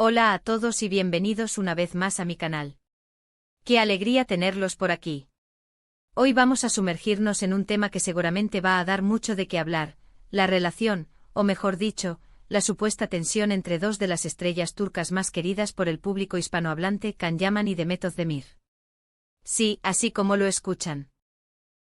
Hola a todos y bienvenidos una vez más a mi canal. ¡Qué alegría tenerlos por aquí! Hoy vamos a sumergirnos en un tema que seguramente va a dar mucho de qué hablar, la relación, o mejor dicho, la supuesta tensión entre dos de las estrellas turcas más queridas por el público hispanohablante, Can Yaman y Demet Özdemir. Sí, así como lo escuchan.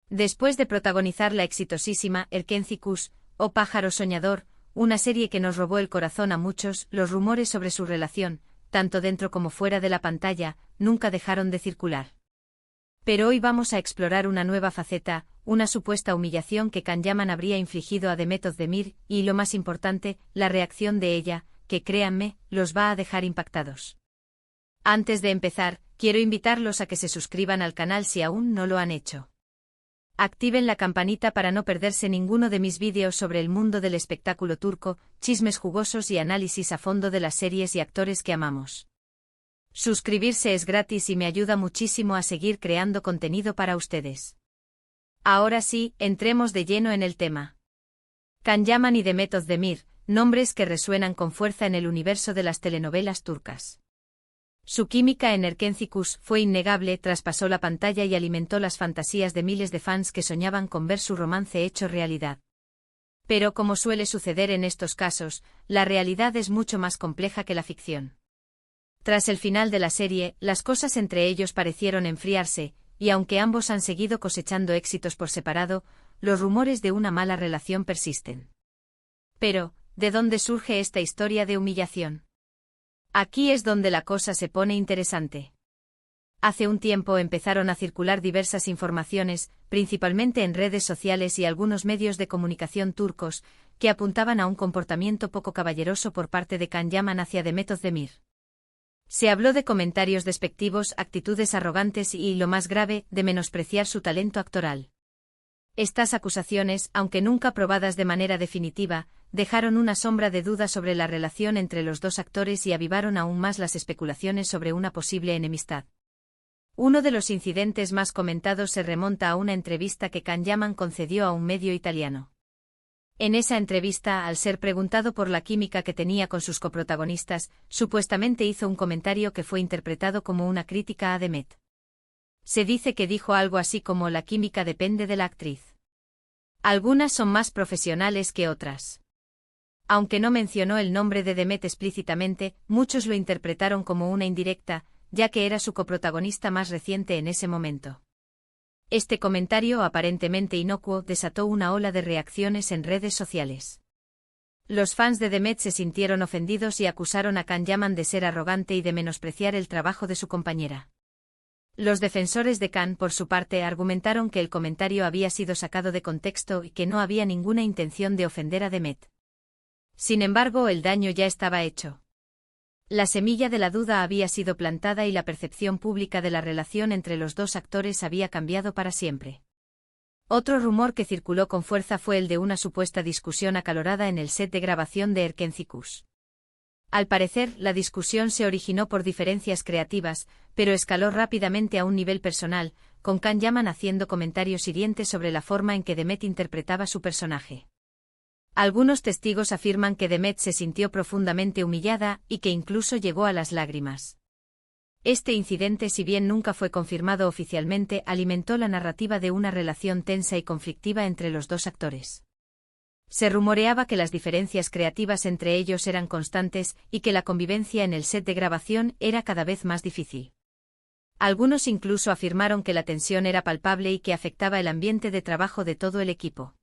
Después de protagonizar la exitosísima Erkenci Kuş, o Pájaro Soñador, una serie que nos robó el corazón a muchos, los rumores sobre su relación, tanto dentro como fuera de la pantalla, nunca dejaron de circular. Pero hoy vamos a explorar una nueva faceta, una supuesta humillación que Can Yaman habría infligido a Demet Özdemir, y lo más importante, la reacción de ella, que créanme, los va a dejar impactados. Antes de empezar, quiero invitarlos a que se suscriban al canal si aún no lo han hecho. Activen la campanita para no perderse ninguno de mis vídeos sobre el mundo del espectáculo turco, chismes jugosos y análisis a fondo de las series y actores que amamos. Suscribirse es gratis y me ayuda muchísimo a seguir creando contenido para ustedes. Ahora sí, entremos de lleno en el tema. Can Yaman y Demet Özdemir, nombres que resuenan con fuerza en el universo de las telenovelas turcas. Su química en Erkenci Kuş fue innegable, traspasó la pantalla y alimentó las fantasías de miles de fans que soñaban con ver su romance hecho realidad. Pero como suele suceder en estos casos, la realidad es mucho más compleja que la ficción. Tras el final de la serie, las cosas entre ellos parecieron enfriarse, y aunque ambos han seguido cosechando éxitos por separado, los rumores de una mala relación persisten. Pero, ¿de dónde surge esta historia de humillación? Aquí es donde la cosa se pone interesante. Hace un tiempo empezaron a circular diversas informaciones, principalmente en redes sociales y algunos medios de comunicación turcos, que apuntaban a un comportamiento poco caballeroso por parte de Can Yaman hacia Demet Özdemir. Se habló de comentarios despectivos, actitudes arrogantes y, lo más grave, de menospreciar su talento actoral. Estas acusaciones, aunque nunca probadas de manera definitiva, dejaron una sombra de duda sobre la relación entre los dos actores y avivaron aún más las especulaciones sobre una posible enemistad. Uno de los incidentes más comentados se remonta a una entrevista que Can Yaman concedió a un medio italiano. En esa entrevista, al ser preguntado por la química que tenía con sus coprotagonistas, supuestamente hizo un comentario que fue interpretado como una crítica a Demet. Se dice que dijo algo así como: la química depende de la actriz. Algunas son más profesionales que otras. Aunque no mencionó el nombre de Demet explícitamente, muchos lo interpretaron como una indirecta, ya que era su coprotagonista más reciente en ese momento. Este comentario aparentemente inocuo desató una ola de reacciones en redes sociales. Los fans de Demet se sintieron ofendidos y acusaron a Can Yaman de ser arrogante y de menospreciar el trabajo de su compañera. Los defensores de Can, por su parte, argumentaron que el comentario había sido sacado de contexto y que no había ninguna intención de ofender a Demet. Sin embargo, el daño ya estaba hecho. La semilla de la duda había sido plantada y la percepción pública de la relación entre los dos actores había cambiado para siempre. Otro rumor que circuló con fuerza fue el de una supuesta discusión acalorada en el set de grabación de Erkenci Kuş. Al parecer, la discusión se originó por diferencias creativas, pero escaló rápidamente a un nivel personal, con Can Yaman haciendo comentarios hirientes sobre la forma en que Demet interpretaba su personaje. Algunos testigos afirman que Demet se sintió profundamente humillada y que incluso llegó a las lágrimas. Este incidente, si bien nunca fue confirmado oficialmente, alimentó la narrativa de una relación tensa y conflictiva entre los dos actores. Se rumoreaba que las diferencias creativas entre ellos eran constantes y que la convivencia en el set de grabación era cada vez más difícil. Algunos incluso afirmaron que la tensión era palpable y que afectaba el ambiente de trabajo de todo el equipo.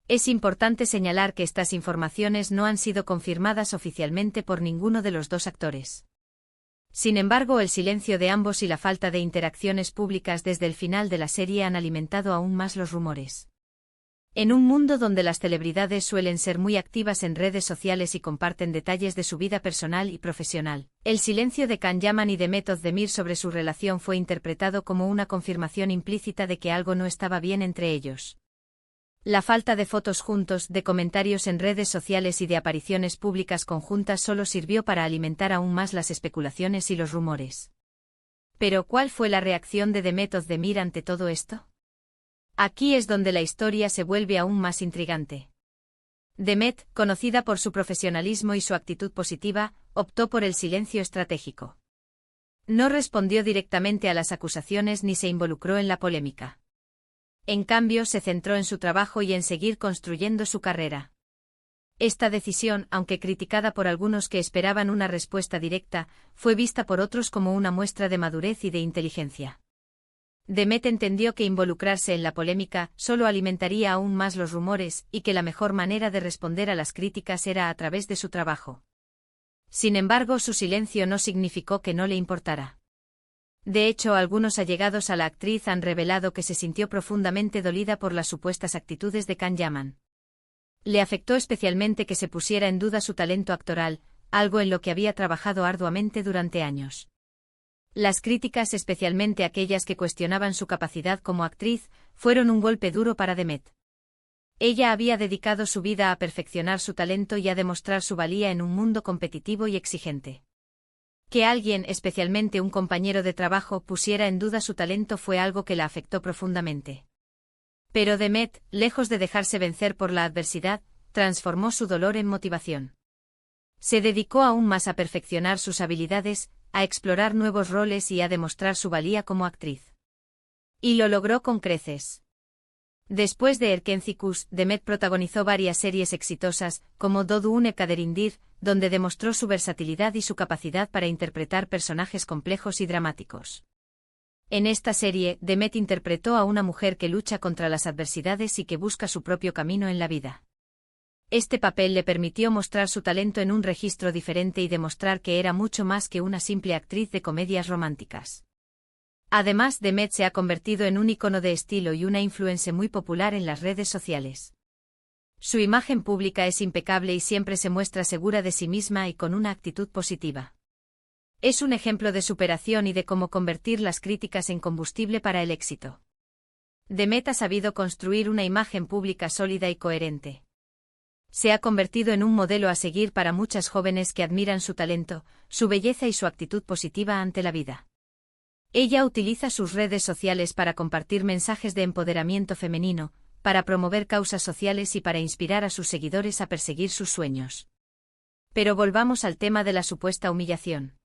Es importante señalar que estas informaciones no han sido confirmadas oficialmente por ninguno de los dos actores. Sin embargo, el silencio de ambos y la falta de interacciones públicas desde el final de la serie han alimentado aún más los rumores. En un mundo donde las celebridades suelen ser muy activas en redes sociales y comparten detalles de su vida personal y profesional, el silencio de Can Yaman y Demet Özdemir sobre su relación fue interpretado como una confirmación implícita de que algo no estaba bien entre ellos. La falta de fotos juntos, de comentarios en redes sociales y de apariciones públicas conjuntas solo sirvió para alimentar aún más las especulaciones y los rumores. Pero, ¿cuál fue la reacción de Demet Özdemir ante todo esto? Aquí es donde la historia se vuelve aún más intrigante. Demet, conocida por su profesionalismo y su actitud positiva, optó por el silencio estratégico. No respondió directamente a las acusaciones ni se involucró en la polémica. En cambio, se centró en su trabajo y en seguir construyendo su carrera. Esta decisión, aunque criticada por algunos que esperaban una respuesta directa, fue vista por otros como una muestra de madurez y de inteligencia. Demet entendió que involucrarse en la polémica solo alimentaría aún más los rumores y que la mejor manera de responder a las críticas era a través de su trabajo. Sin embargo, su silencio no significó que no le importara. De hecho, algunos allegados a la actriz han revelado que se sintió profundamente dolida por las supuestas actitudes de Can Yaman. Le afectó especialmente que se pusiera en duda su talento actoral, algo en lo que había trabajado arduamente durante años. Las críticas, especialmente aquellas que cuestionaban su capacidad como actriz, fueron un golpe duro para Demet. Ella había dedicado su vida a perfeccionar su talento y a demostrar su valía en un mundo competitivo y exigente. Que alguien, especialmente un compañero de trabajo, pusiera en duda su talento fue algo que la afectó profundamente. Pero Demet, lejos de dejarse vencer por la adversidad, transformó su dolor en motivación. Se dedicó aún más a perfeccionar sus habilidades, a explorar nuevos roles y a demostrar su valía como actriz. Y lo logró con creces. Después de Erkencikus, Demet protagonizó varias series exitosas, como Dodune Kaderindir, donde demostró su versatilidad y su capacidad para interpretar personajes complejos y dramáticos. En esta serie, Demet interpretó a una mujer que lucha contra las adversidades y que busca su propio camino en la vida. Este papel le permitió mostrar su talento en un registro diferente y demostrar que era mucho más que una simple actriz de comedias románticas. Además, Demet se ha convertido en un icono de estilo y una influencer muy popular en las redes sociales. Su imagen pública es impecable y siempre se muestra segura de sí misma y con una actitud positiva. Es un ejemplo de superación y de cómo convertir las críticas en combustible para el éxito. Demet ha sabido construir una imagen pública sólida y coherente. Se ha convertido en un modelo a seguir para muchas jóvenes que admiran su talento, su belleza y su actitud positiva ante la vida. Ella utiliza sus redes sociales para compartir mensajes de empoderamiento femenino, para promover causas sociales y para inspirar a sus seguidores a perseguir sus sueños. Pero volvamos al tema de la supuesta humillación.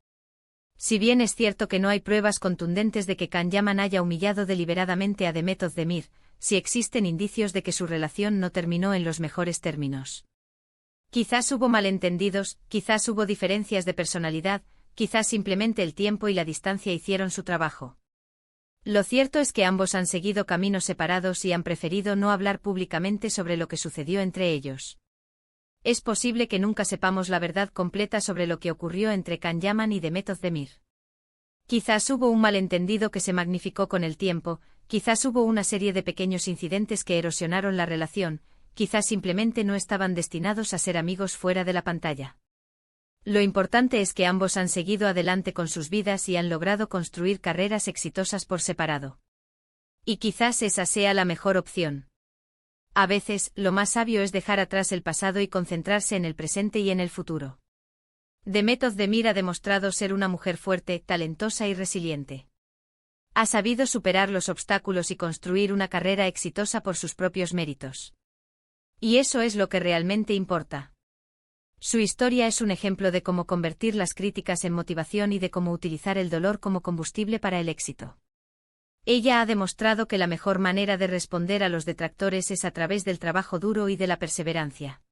Si bien es cierto que no hay pruebas contundentes de que Can Yaman haya humillado deliberadamente a Demet Özdemir, sí existen indicios de que su relación no terminó en los mejores términos. Quizás hubo malentendidos, quizás hubo diferencias de personalidad, quizás simplemente el tiempo y la distancia hicieron su trabajo. Lo cierto es que ambos han seguido caminos separados y han preferido no hablar públicamente sobre lo que sucedió entre ellos. Es posible que nunca sepamos la verdad completa sobre lo que ocurrió entre Can Yaman y Demet Özdemir. Quizás hubo un malentendido que se magnificó con el tiempo, quizás hubo una serie de pequeños incidentes que erosionaron la relación, quizás simplemente no estaban destinados a ser amigos fuera de la pantalla. Lo importante es que ambos han seguido adelante con sus vidas y han logrado construir carreras exitosas por separado. Y quizás esa sea la mejor opción. A veces, lo más sabio es dejar atrás el pasado y concentrarse en el presente y en el futuro. Demet Özdemir ha demostrado ser una mujer fuerte, talentosa y resiliente. Ha sabido superar los obstáculos y construir una carrera exitosa por sus propios méritos. Y eso es lo que realmente importa. Su historia es un ejemplo de cómo convertir las críticas en motivación y de cómo utilizar el dolor como combustible para el éxito. Ella ha demostrado que la mejor manera de responder a los detractores es a través del trabajo duro y de la perseverancia.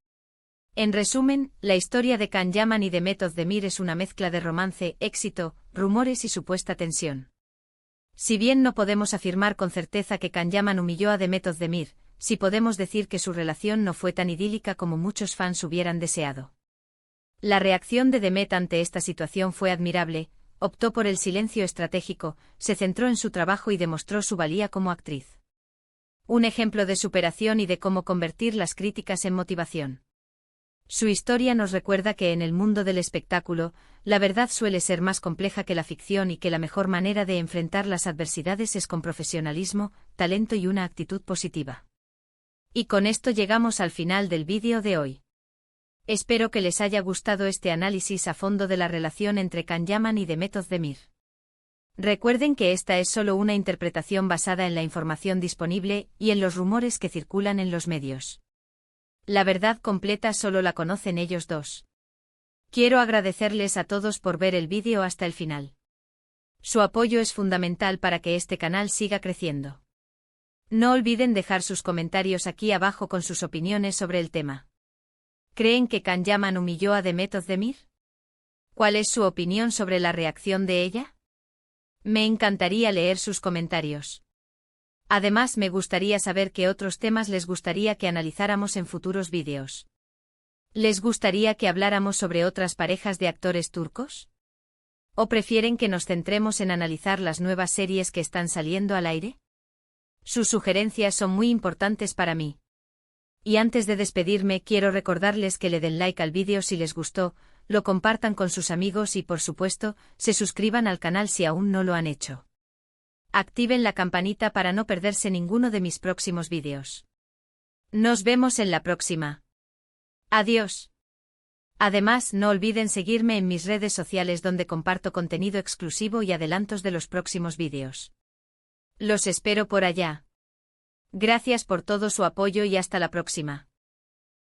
En resumen, la historia de Can Yaman y Demet Özdemir es una mezcla de romance, éxito, rumores y supuesta tensión. Si bien no podemos afirmar con certeza que Can Yaman humilló a Demet Özdemir, sí podemos decir que su relación no fue tan idílica como muchos fans hubieran deseado. La reacción de Demet ante esta situación fue admirable, optó por el silencio estratégico, se centró en su trabajo y demostró su valía como actriz. Un ejemplo de superación y de cómo convertir las críticas en motivación. Su historia nos recuerda que en el mundo del espectáculo, la verdad suele ser más compleja que la ficción y que la mejor manera de enfrentar las adversidades es con profesionalismo, talento y una actitud positiva. Y con esto llegamos al final del vídeo de hoy. Espero que les haya gustado este análisis a fondo de la relación entre Can Yaman y Demet Özdemir. Recuerden que esta es solo una interpretación basada en la información disponible y en los rumores que circulan en los medios. La verdad completa solo la conocen ellos dos. Quiero agradecerles a todos por ver el vídeo hasta el final. Su apoyo es fundamental para que este canal siga creciendo. No olviden dejar sus comentarios aquí abajo con sus opiniones sobre el tema. ¿Creen que Can Yaman humilló a Demet Özdemir? ¿Cuál es su opinión sobre la reacción de ella? Me encantaría leer sus comentarios. Además, me gustaría saber qué otros temas les gustaría que analizáramos en futuros vídeos. ¿Les gustaría que habláramos sobre otras parejas de actores turcos? ¿O prefieren que nos centremos en analizar las nuevas series que están saliendo al aire? Sus sugerencias son muy importantes para mí. Y antes de despedirme, quiero recordarles que le den like al vídeo si les gustó, lo compartan con sus amigos y, por supuesto, se suscriban al canal si aún no lo han hecho. Activen la campanita para no perderse ninguno de mis próximos vídeos. Nos vemos en la próxima. Adiós. Además, no olviden seguirme en mis redes sociales donde comparto contenido exclusivo y adelantos de los próximos vídeos. Los espero por allá. Gracias por todo su apoyo y hasta la próxima.